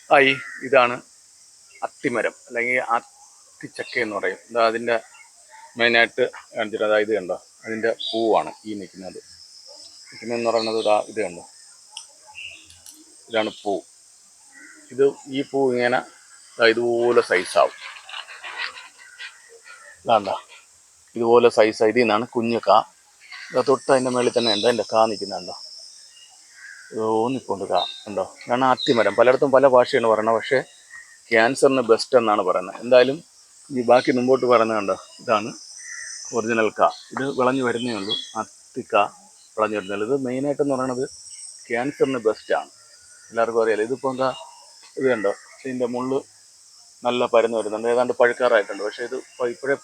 ആയി ഇതാണ് അത്തിമരം അല്ലെങ്കിൽ അത്തിച്ചക്ക എന്ന് പറയും. ഇതാ അതിൻ്റെ മെയിനായിട്ട് കാണിച്ചിട്ട് അതായത് കണ്ടോ, അതിൻ്റെ പൂവാണ് ഈ നിൽക്കുന്നത്. നിൽക്കുന്നതെന്ന് പറയുന്നത് ഇതാ ഇത് കണ്ടോ, ഇതാണ് പൂ. ഈ പൂ ഇങ്ങനെ ഇതുപോലെ സൈസാവും. ഇതാണ്ട ഇതുപോലെ സൈസ്. ഇതിൽ നിന്നാണ് കുഞ്ഞു കാ. തൊട്ട് അതിൻ്റെ മേളിൽ തന്നെ ഉണ്ട് അതിൻ്റെ കാ നിൽക്കുന്നുണ്ടോ, നിൽപ്പുണ്ട് കാ ഉണ്ടോ. ഇതാണ് അത്തിമരം. പലയിടത്തും പല ഭാഷയാണ് പറയുന്നത്, പക്ഷേ ക്യാൻസറിന് ബെസ്റ്റ് എന്നാണ് പറയുന്നത്. എന്തായാലും ഈ ബാക്കി മുമ്പോട്ട് പറയുന്നത് കണ്ടോ, ഇതാണ് ഒറിജിനൽ കാ. ഇത് വിളഞ്ഞു വരുന്നേ ഉള്ളൂ. അത്തിക്ക വിളഞ്ഞു വരുന്നുള്ളൂ. ഇത് മെയിനായിട്ടെന്ന് പറയുന്നത് ക്യാൻസറിന് ബെസ്റ്റാണ്, എല്ലാവർക്കും അറിയാലോ. ഇതിപ്പോൾ എന്താ ഇത് കണ്ടോ, ഇതിൻ്റെ മുള്ള് നല്ല പരന്ന് വരുന്നുണ്ട്, ഏതാണ്ട് പഴുക്കാറായിട്ടുണ്ട്. പക്ഷേ ഇത് ഇപ്പോഴേ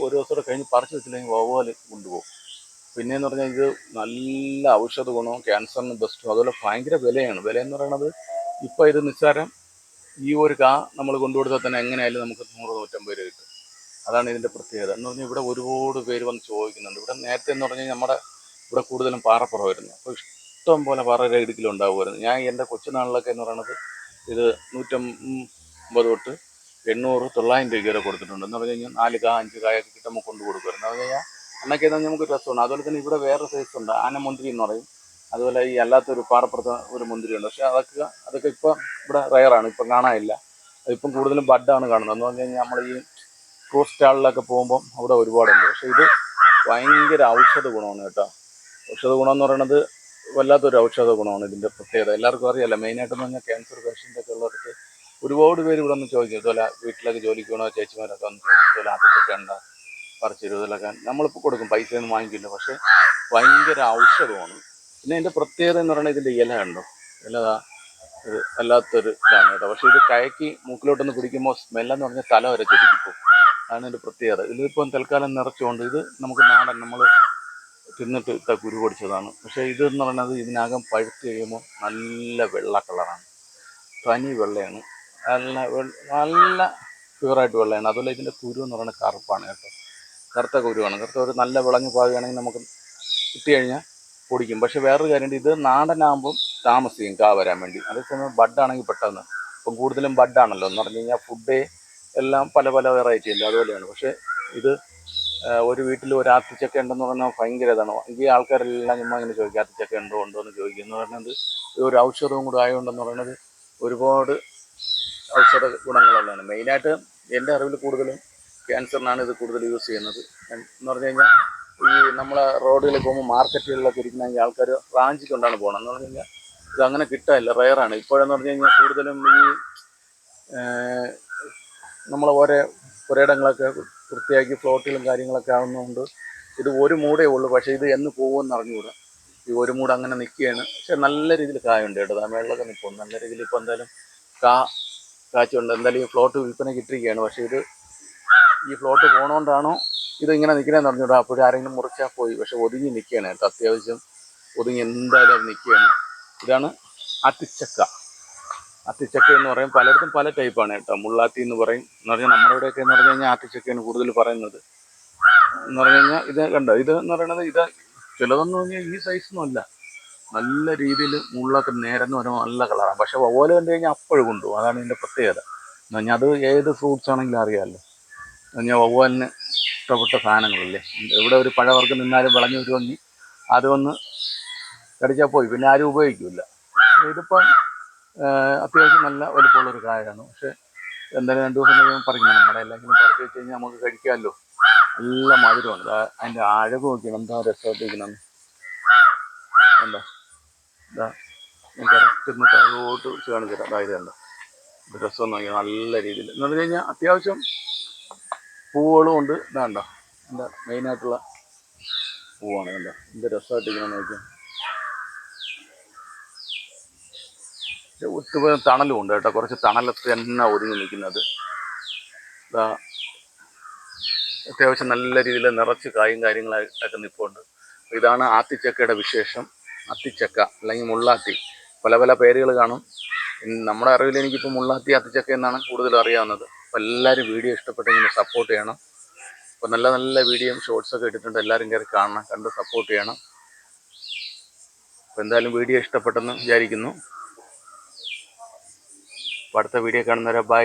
ഒരു ദിവസം കഴിഞ്ഞ് പറിച്ച് വെച്ചില്ലെങ്കിൽ വവ്വാൽ കൊണ്ടുപോകും. പിന്നെയെന്ന് പറഞ്ഞാൽ ഇത് നല്ല ഔഷധ ഗുണവും ക്യാൻസറിന് ബെസ്റ്റും. അതുപോലെ ഭയങ്കര വിലയാണ്. വിലയെന്ന് പറയുന്നത് ഇപ്പോൾ ഇത് നിസ്സാരം ഈ ഒരു കാ നമ്മൾ കൊണ്ടുകൊടുത്താൽ തന്നെ എങ്ങനെയായാലും നമുക്ക് 100-150 രൂപ കിട്ടും. അതാണ് ഇതിൻ്റെ പ്രത്യേകത. എന്ന് പറഞ്ഞാൽ ഇവിടെ ഒരുപാട് പേര് വന്ന് ചോദിക്കുന്നുണ്ട്. ഇവിടെ നേരത്തെ എന്ന് പറഞ്ഞാൽ നമ്മുടെ ഇവിടെ കൂടുതലും പാറപ്പുറമായിരുന്നു. അപ്പോൾ ഇഷ്ടം പോലെ പാറയുടെ ഇടുക്കിലുണ്ടാകുമായിരുന്നു. ഞാൻ എൻ്റെ കൊച്ചുനാളിലൊക്കെ എന്ന് പറയുന്നത് ഇത് 150 തൊട്ട് 800-900 രൂപ വരെ കൊടുത്തിട്ടുണ്ട്. എന്ന് പറഞ്ഞു കഴിഞ്ഞാൽ 4 കാ 5 കായൊക്കെ കിട്ടുമ്പോൾ കൊണ്ടു കൊടുക്കുമായിരുന്നു. എന്ന് പറഞ്ഞാൽ അന്നൊക്കെ നമുക്ക് രസമാണ്. അതുപോലെ തന്നെ ഇവിടെ വേറെ സൈസ് ഉണ്ട്, ആനമുന്തിരി എന്ന് പറയും. അതുപോലെ ഈ അല്ലാത്തൊരു പാറപ്പുറത്ത് ഒരു മുന്തിരിയുണ്ട്. പക്ഷേ അതൊക്കെ ഇപ്പം ഇവിടെ റയറാണ്, ഇപ്പം കാണാനില്ല. അതിപ്പം കൂടുതലും ബഡാണ് കാണുന്നത്. എന്ന് പറഞ്ഞു കഴിഞ്ഞാൽ നമ്മൾ ഈ ഫ്രൂട്ട് സ്റ്റാളിലൊക്കെ പോകുമ്പം അവിടെ ഒരുപാടുണ്ട്. പക്ഷേ ഇത് ഭയങ്കര ഔഷധ ഗുണമാണ് കേട്ടോ. ഔഷധ ഗുണം എന്ന് പറയുന്നത് വല്ലാത്തൊരു ഔഷധ ഗുണമാണ് ഇതിൻ്റെ പ്രത്യേകത. എല്ലാവർക്കും അറിയാമല്ലോ. മെയിനായിട്ടെന്ന് പറഞ്ഞാൽ ക്യാൻസർ പേഷ്യൻ്റൊക്കെ ഉള്ളവർക്ക് ഒരുപാട് പേര് ഇവിടെ ഒന്ന് ചോദിക്കും. ഇതുപോലെ വീട്ടിലൊക്കെ ജോലിക്ക് പോകണോ ചേച്ചിമാരൊക്കെ ഒന്ന് ചോദിക്കും, ഇതുപോലെ ആദ്യത്തൊക്കെ ഉണ്ട് പറിച്ച് ഇതിലൊക്കെ നമ്മളിപ്പോൾ കൊടുക്കും, പൈസയൊന്നും വാങ്ങിക്കില്ല. പക്ഷേ ഭയങ്കര ഔഷധമാണ്. പിന്നെ ഇതിൻ്റെ പ്രത്യേകത എന്ന് പറയുന്നത് ഇതിൻ്റെ ഇല ഉണ്ടോ, ഇല ഒരു വല്ലാത്തൊരു ഇതാണ് കേട്ടോ. പക്ഷേ ഇത് കയക്കി മൂക്കിലോട്ടൊന്ന് പിടിക്കുമ്പോൾ സ്മെല്ലെന്ന് പറഞ്ഞാൽ തല വരെ ചുരുക്കിപ്പോവും. അതാണ് ഇതിൻ്റെ പ്രത്യേകത. ഇതിലിപ്പം തൽക്കാലം നിറച്ചുകൊണ്ട് ഇത് നമുക്ക് നാടൻ നമ്മൾ തിന്നിട്ട് കുരു പൊടിച്ചതാണ്. പക്ഷേ ഇതെന്ന് പറയുന്നത് ഇതിനകം പഴുത്ത് കഴിയുമ്പോൾ നല്ല വെള്ള കളറാണ്, തനി വെള്ളയാണ്, നല്ല പ്യുവറായിട്ട് വെള്ളയാണ്. അതുപോലെ ഇതിൻ്റെ കുരു എന്ന് പറയുന്നത് കറുപ്പാണ് കേട്ടോ, കറുത്ത കുരുവാണ്. കറുത്ത ഒരു നല്ല വിളഞ്ഞ് പാകുകയാണെങ്കിൽ നമുക്ക് ഇട്ട് കഴിഞ്ഞാൽ പൊടിക്കും. പക്ഷേ വേറൊരു കാര്യമുണ്ട്, ഇത് നാടനാകുമ്പം താമസിക്കും കാ വരാൻ വേണ്ടി. അതേസമയം ബഡാണെങ്കിൽ പെട്ടെന്ന്. ഇപ്പം കൂടുതലും ബഡാണല്ലോ എന്ന് പറഞ്ഞു കഴിഞ്ഞാൽ ഫുഡേ എല്ലാം പല പല വെറൈറ്റി അല്ലേ, അതുപോലെയാണ്. പക്ഷേ ഇത് ഒരു വീട്ടിൽ ഒരു ആത്തിച്ചക്ക ഉണ്ടെന്ന് പറഞ്ഞാൽ ഭയങ്കര ഇതാണ്. ഈ ആൾക്കാരെല്ലാം ചുമ്മാ ഇങ്ങനെ ചോദിക്കും ആത്തിച്ചക്ക ഉണ്ടോ എന്ന് ചോദിക്കും. എന്ന് പറയുന്നത് ഒരു ഔഷധവും കൂടെ ആയതുകൊണ്ടെന്ന് പറയുന്നത് ഒരുപാട് ഔഷധ ഗുണങ്ങളുള്ളതാണ്. മെയിനായിട്ട് എൻ്റെ അറിവിൽ കൂടുതലും ക്യാൻസറിനാണ് ഇത് കൂടുതൽ യൂസ് ചെയ്യുന്നത്. എന്ന് പറഞ്ഞു കഴിഞ്ഞാൽ ഈ നമ്മളെ റോഡുകളിൽ പോകുമ്പോൾ മാർക്കറ്റുകളിലൊക്കെ ഇരിക്കണമെങ്കിൽ ആൾക്കാർ റാഞ്ചിക്കൊണ്ടാണ് പോകണം. എന്ന് പറഞ്ഞു കഴിഞ്ഞാൽ ഇതങ്ങനെ കിട്ടാനില്ല, റയറാണ്. ഇപ്പോഴെന്ന് പറഞ്ഞു കഴിഞ്ഞാൽ കൂടുതലും ഈ നമ്മൾ പുരയിടങ്ങളൊക്കെ വൃത്തിയാക്കി ഫ്ലോട്ടിലും കാര്യങ്ങളൊക്കെ ആവുന്നതുകൊണ്ട് ഇത് ഒരു മൂടേ ഉള്ളൂ. പക്ഷേ ഇത് എന്ന് പോകുമെന്ന് അറിഞ്ഞുകൂടാ. ഈ ഒരു മൂട് അങ്ങനെ നിൽക്കുകയാണ്. പക്ഷെ നല്ല രീതിയിൽ കായുണ്ട് കേട്ടോ. മേളിലൊക്കെ നിൽക്കും നല്ല രീതിയിൽ. ഇപ്പോൾ എന്തായാലും കാച്ചുണ്ട്. എന്തായാലും ഈ ഫ്ലോട്ട് വിൽപ്പനയ്ക്ക് ഇട്ടിരിക്കുകയാണ്. പക്ഷേ ഇത് ഈ ഫ്ലോട്ട് പോകണോണ്ടാണോ ഇത് ഇങ്ങനെ നിൽക്കണമെന്ന് അറിഞ്ഞൂടാ. അപ്പോഴും ആരെങ്കിലും മുറിച്ചാൽ പോയി. പക്ഷെ ഒതുങ്ങി നിൽക്കുകയാണ് കേട്ടോ, അത്യാവശ്യം ഒതുങ്ങി എന്തായാലും അത് നിൽക്കുകയാണ്. ഇതാണ് അത്തിച്ചക്ക. അത്തിച്ചക്ക എന്ന് പറയും. പലയിടത്തും പല ടൈപ്പാണ് കേട്ടോ. മുള്ളാത്തി എന്ന് പറയും. എന്ന് പറഞ്ഞാൽ നമ്മുടെ ഇവിടെയൊക്കെ എന്ന് പറഞ്ഞു കഴിഞ്ഞാൽ ആത്തിച്ചക്കയാണ് കൂടുതൽ പറയുന്നത്. എന്ന് പറഞ്ഞു കഴിഞ്ഞാൽ ഇത് കണ്ടോ, ഇത് എന്ന് പറയുന്നത് ഇത് ചിലതെന്ന് പറഞ്ഞാൽ ഈ സൈസൊന്നും അല്ല, നല്ല രീതിയിൽ മുള്ളൊക്കെ നേരെന്ന് പറയുമ്പോൾ നല്ല കളറാണ്. പക്ഷെ വവ്വാല് കണ്ടു കഴിഞ്ഞാൽ അപ്പോഴും കൊണ്ടുപോകും. അതാണ് ഇതിൻ്റെ പ്രത്യേകത. എന്ന് പറഞ്ഞാൽ അത് ഏത് ഫ്രൂട്ട്സ് ആണെങ്കിലും അറിയാമല്ലോ. എന്ന് പറഞ്ഞാൽ വവ്വാലിന് ഇഷ്ടപ്പെട്ട സാധനങ്ങളല്ലേ. എവിടെ ഒരു പഴവർഗ്ഗം നിന്നാലും വിളഞ്ഞു വരുമെങ്കിൽ അതൊന്ന് കടിച്ചാൽ പോയി, പിന്നെ ആരും ഉപയോഗിക്കില്ല. ഇതിപ്പം അത്യാവശ്യം നല്ല വലുപ്പമുള്ളൊരു കായാണ്. പക്ഷേ എന്തായാലും 2 ദിവസം കഴിയുമ്പോൾ പറിക്കണം. നമ്മുടെ എല്ലാത്തിനും പറിച്ച് വെച്ച് കഴിഞ്ഞാൽ നമുക്ക് കഴിക്കാമല്ലോ. നല്ല മധുരമാണ്. അതിൻ്റെ അഴക് നോക്കിയാണ് എന്താ രസമായിട്ടിരിക്കണം. എന്താ ഇതാ കറക്റ്റ് എന്നിട്ട് അതോട്ട് വെച്ച് കാണിച്ചിട്ട് അതായത് കണ്ടോ, രസം നോക്കിയാൽ നല്ല രീതിയിൽ. എന്ന് പറഞ്ഞു കഴിഞ്ഞാൽ അത്യാവശ്യം പൂവുകളും ഉണ്ട്. ഇതാണ്ടോ എന്താ മെയിനായിട്ടുള്ള പൂവാണ്. കണ്ടോ എന്ത് രസമായിട്ടിരിക്കണം നോക്കിയാൽ. ഒത്തുപോയ തണലും ഉണ്ട് കേട്ടോ. കുറച്ച് തണലത്ത് തന്നെ ഒതുങ്ങി നിൽക്കുന്നത്. അത്യാവശ്യം നല്ല രീതിയിൽ നിറച്ച് കായും കാര്യങ്ങളായിട്ടൊക്കെ നിൽപ്പുണ്ട്. ഇതാണ് ആത്തിച്ചക്കയുടെ വിശേഷം. അത്തിച്ചക്ക അല്ലെങ്കിൽ മുള്ളാത്തി, പല പല പേരുകൾ കാണും. നമ്മുടെ അറിവിൽ എനിക്കിപ്പോൾ മുള്ളാത്തി ആത്തിച്ചക്ക എന്നാണ് കൂടുതൽ അറിയാവുന്നത്. അപ്പോൾ എല്ലാവരും വീഡിയോ ഇഷ്ടപ്പെട്ടെങ്കിൽ സപ്പോർട്ട് ചെയ്യണം. അപ്പോൾ നല്ല നല്ല വീഡിയോയും ഷോർട്സൊക്കെ ഇട്ടിട്ടുണ്ട്, എല്ലാവരും കയറി കാണണം, കണ്ട് സപ്പോർട്ട് ചെയ്യണം. അപ്പോൾ എന്തായാലും വീഡിയോ ഇഷ്ടപ്പെട്ടെന്ന് വിചാരിക്കുന്നു. അപ്പോൾ അടുത്ത വീഡിയോ കാണുന്നവരെ ബൈ.